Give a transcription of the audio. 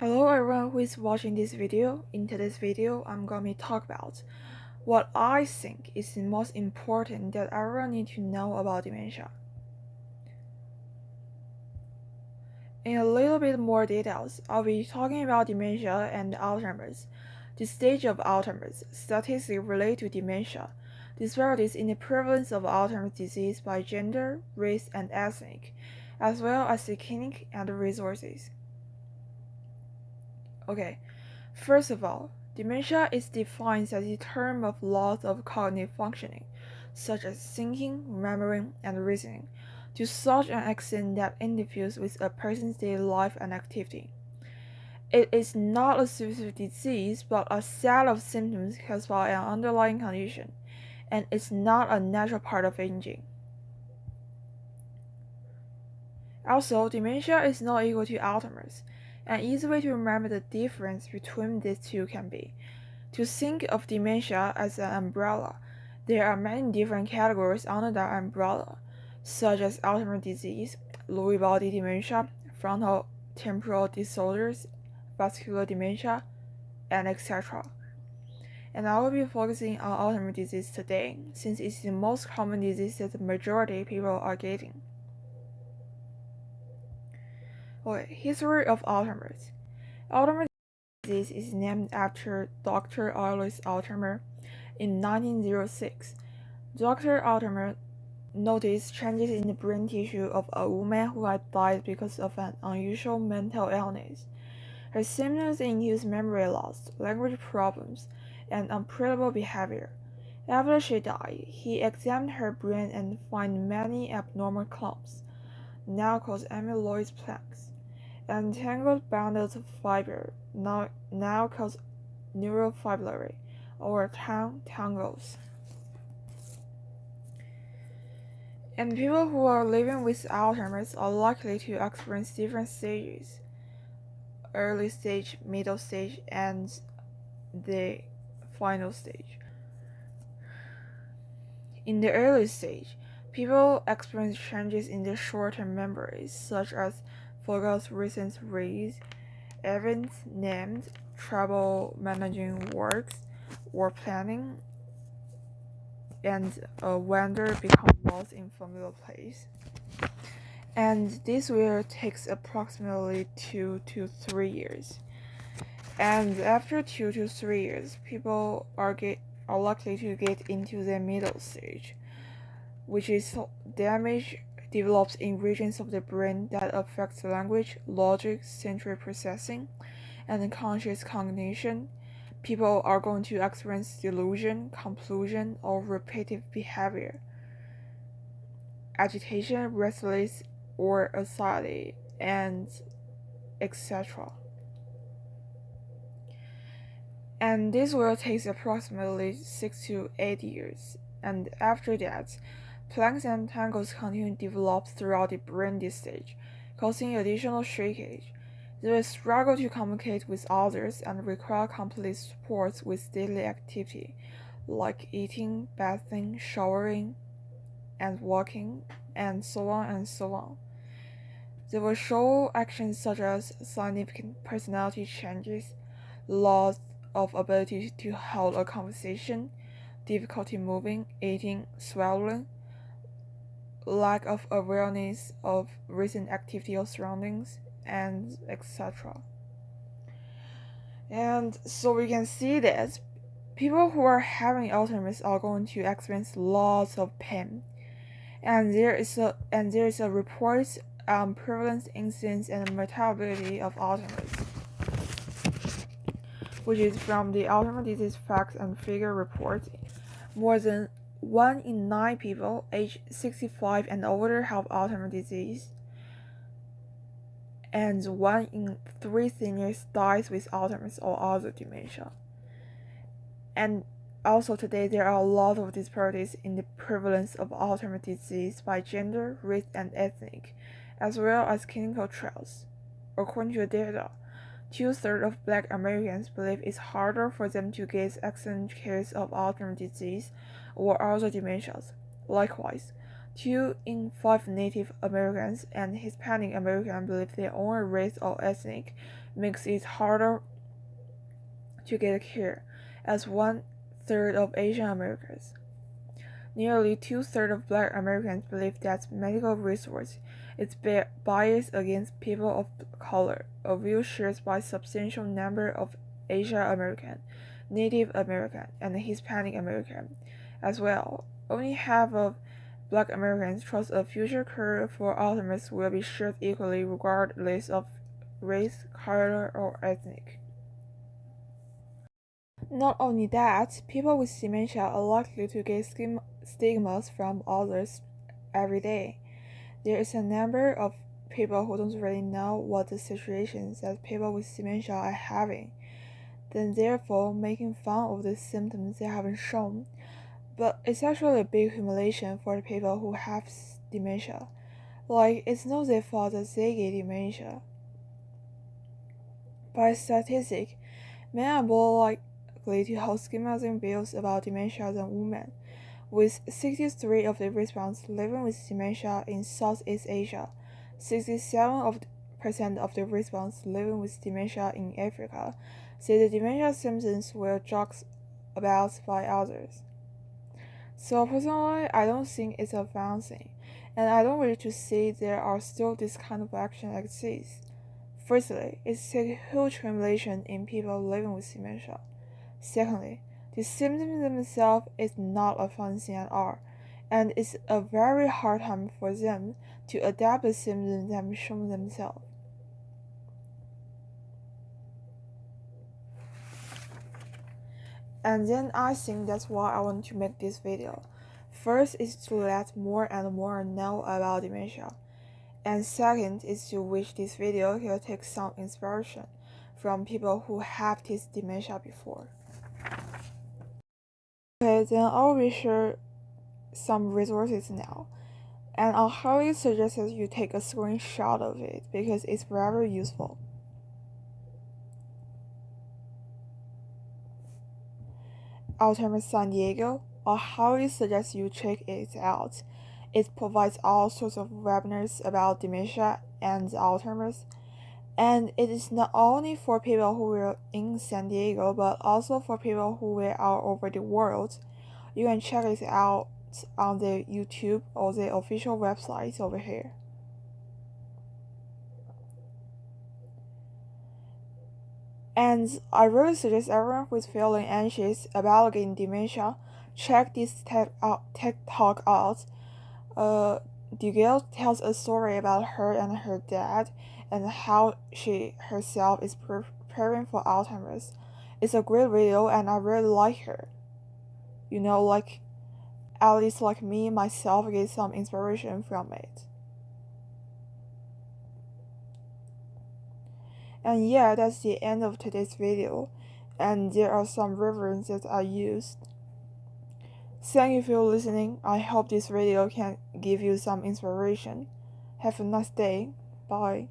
Hello everyone who is watching this video. In today's video, I'm going to talk about what I think is the most important that everyone needs to know about dementia. In a little bit more details, I'll be talking about dementia and Alzheimer's, the stage of Alzheimer's, statistics related to dementia, disparities in the prevalence of Alzheimer's disease by gender, race, and ethnic, as well as the clinic and the resources. Okay, first of all, dementia is defined as a term of loss of cognitive functioning, such as thinking, remembering, and reasoning, to such an extent that interferes with a person's daily life and activity. It is not a specific disease, but a set of symptoms caused by an underlying condition, and it's not a natural part of aging. Also, dementia is not equal to Alzheimer's. An easy way to remember the difference between these two can be to think of dementia as an umbrella. There are many different categories under that umbrella, such as Alzheimer's disease, Lewy body dementia, frontotemporal disorders, vascular dementia, and etc. And I will be focusing on Alzheimer's disease today, since it's the most common disease that the majority of people are getting. Okay, history of Alzheimer's. Alzheimer's disease is named after Dr. Alois Alzheimer. In 1906, Dr. Alzheimer noticed changes in the brain tissue of a woman who had died because of an unusual mental illness. Her symptoms include memory loss, language problems, and unpredictable behavior. After she died, he examined her brain and found many abnormal clumps, now called amyloid plaques, and tangled bundles of fiber, now called neurofibrillary, or tangles. And people who are living with Alzheimer's are likely to experience different stages: early stage, middle stage, and the final stage. In the early stage, people experience changes in their short-term memories, such as forgot recent reads, events named, trouble managing works or planning, and wander become lost in familiar place. And this will takes approximately 2 to 3 years. And after 2 to 3 years, people are likely to get into the middle stage, which is damage develops in regions of the brain that affects language, logic, sensory processing, and conscious cognition. People are going to experience delusion, compulsion, or repetitive behavior, agitation, restlessness, or anxiety, and etc. And this will take approximately 6 to 8 years. And after that, plaques and tangles continue to develop throughout the brain this stage, causing additional shrinkage. They will struggle to communicate with others and require complete support with daily activity, like eating, bathing, showering, and walking, and so on and so on. They will show actions such as significant personality changes, loss of ability to hold a conversation, difficulty moving, eating, swallowing, lack of awareness of recent activity or surroundings, and etc. And so we can see that people who are having Alzheimer's are going to experience lots of pain, and there is a report on prevalence, incidence, and mortality of Alzheimer's, which is from the Alzheimer's Disease Facts and Figure report. More than 1 in 9 people aged 65 and older have Alzheimer's disease, and 1 in 3 seniors dies with Alzheimer's or other dementia. And also today there are a lot of disparities in the prevalence of Alzheimer's disease by gender, race, and ethnic, as well as clinical trials. According to the data, 2/3 of Black Americans believe it's harder for them to get excellent care of Alzheimer's disease or other dementias. Likewise, 2 in 5 Native Americans and Hispanic Americans believe their own race or ethnic makes it harder to get care, as 1/3 of Asian Americans. Nearly 2/3 of Black Americans believe that medical resource is biased against people of color, a view shared by a substantial number of Asian American, Native American, and Hispanic American. As well, only half of Black Americans trust a future cure for Alzheimer's will be shared equally regardless of race, color, or ethnic. Not only that, people with dementia are likely to get stigmas from others every day. There is a number of people who don't really know what the situations that people with dementia are having, then therefore making fun of the symptoms they haven't shown. But it's actually a big humiliation for the people who have dementia. Like, it's not their fault that they get dementia. By statistic, men are more likely to hold schematizing views about dementia than women, with 63% of the respondents living with dementia in Southeast Asia, 67% of the respondents living with dementia in Africa say the dementia symptoms were joked about by others. So personally, I don't think it's a fun thing, and I don't really to see there are still this kind of action exists. Firstly, it's a huge humiliation in people living with dementia. Secondly, the symptoms themselves is not a fun thing at all, and it's a very hard time for them to adapt the symptoms that have shown themselves. And then I think that's why I want to make this video. First is to let more and more know about dementia. And second is to wish this video can take some inspiration from people who have this dementia before. Okay, then I'll be share some resources now. And I highly suggest that you take a screenshot of it because it's very useful. Alzheimer San Diego, I highly suggest you check it out. It provides all sorts of webinars about dementia and Alzheimer's, and it is not only for people who are in San Diego, but also for people who are all over the world. You can check it out on the YouTube or the official website over here. And I really suggest everyone who is feeling anxious about getting dementia, check this TED Talk out. The girl tells a story about her and her dad and how she herself is preparing for Alzheimer's. It's a great video and I really like her. You know, like, at least like me, myself, get some inspiration from it. And yeah, that's the end of today's video, and there are some references I used. Thank you for listening. I hope this video can give you some inspiration. Have a nice day. Bye.